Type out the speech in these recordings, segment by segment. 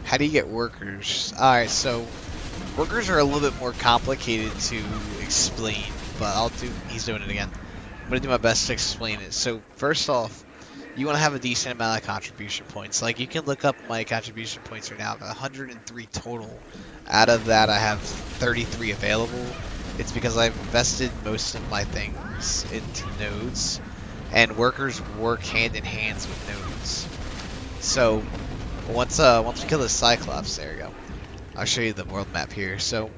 How do you get workers? Alright, so workers are a little bit more complicated to explain, but he's doing it again. I'm going to do my best to explain it. So first off, you want to have a decent amount of contribution points. Like, you can look up my contribution points right now. I have 103 total. Out of that, I have 33 available. It's because I've invested most of my things into nodes, and workers work hand in hand with nodes. So once we kill the Cyclops, there you go. I'll show you the world map here. So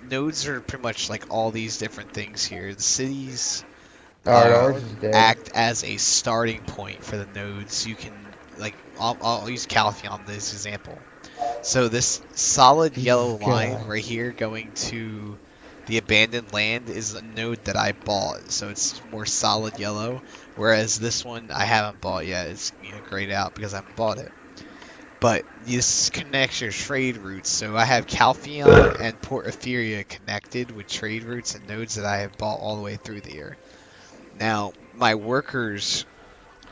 nodes are pretty much like all these different things here. The cities Ours is dead. act as a starting point for the nodes. You can, like, I'll use Caltheon this example. So this solid yellow line right here going to the abandoned land is a node that I bought, so it's more solid yellow. Whereas this one I haven't bought yet. It's grayed out because I haven't bought it. But this connects your trade routes. So I have Calpheon and Port Etheria connected with trade routes and nodes that I have bought all the way through there. Now, my workers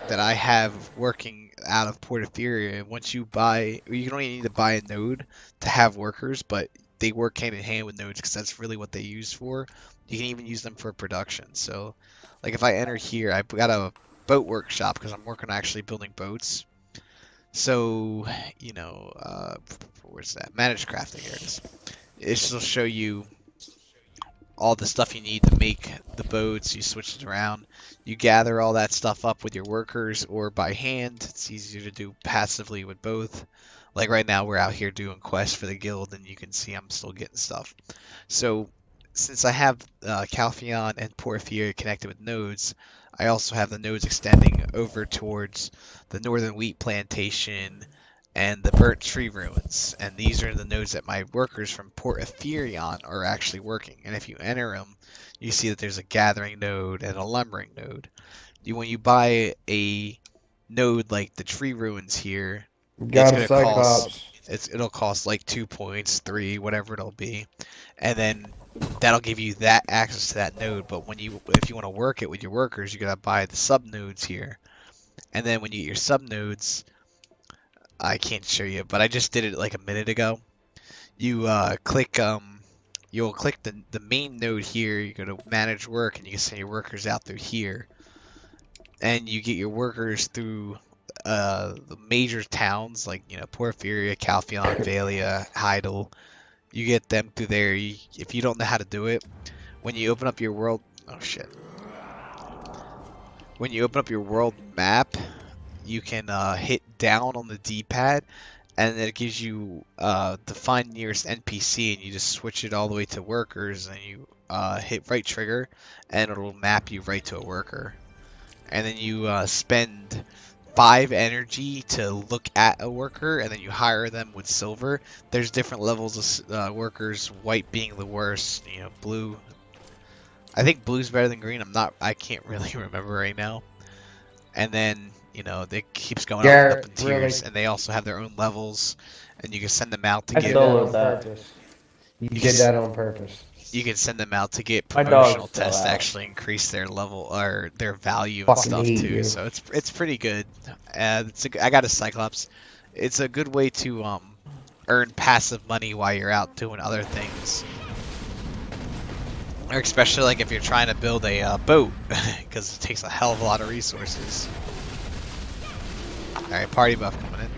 that I have working out of Port Etheria, once you buy, you don't even need to buy a node to have workers, but they work hand in hand with nodes because that's really what they use for. You can even use them for production. So, like if I enter here, I've got a boat workshop because I'm working on actually building boats. So, where's that? Managed crafting, here it is. It will show you all the stuff you need to make the boats. You switch it around. You gather all that stuff up with your workers or by hand. It's easier to do passively with both. Like right now, we're out here doing quests for the guild, and you can see I'm still getting stuff. So, since I have Calpheon and Porphyria connected with nodes, I also have the nodes extending over towards the northern wheat plantation and the burnt tree ruins. And these are the nodes that my workers from Port Ethereon are actually working. And if you enter them, you see that there's a gathering node and a lumbering node. When you buy a node like the tree ruins here, it'll cost like 2 points, 3, whatever it'll be, and then that'll give you that access to that node. But if you want to work it with your workers, you gotta buy the sub nodes here, and then when you get your sub nodes, I can't show you, but I just did it like a minute ago. You you'll click the main node here. You go to manage work, and you can send your workers out through here, and you get your workers through the major towns like Porphyria, Calpheon, Valia, Heidel. You get them through there. If you don't know how to do it, when you open up your world, when you open up your world map, you can hit down on the D-pad, and then it gives you the find nearest NPC, and you just switch it all the way to workers, and you hit right trigger, and it'll map you right to a worker. And then you spend 5 energy to look at a worker, and then you hire them with silver. There's different levels of workers, white being the worst, blue. I think blue's better than green. I can't really remember right now. And then, it keeps going up in tiers, and they also have their own levels, and you can send them out to get... You did that on purpose. You can send them out to get promotional tests to actually increase their level or their value and stuff too. So it's pretty good. I got a Cyclops. It's a good way to earn passive money while you're out doing other things. Or especially like if you're trying to build a boat, because it takes a hell of a lot of resources. All right, party buff coming in.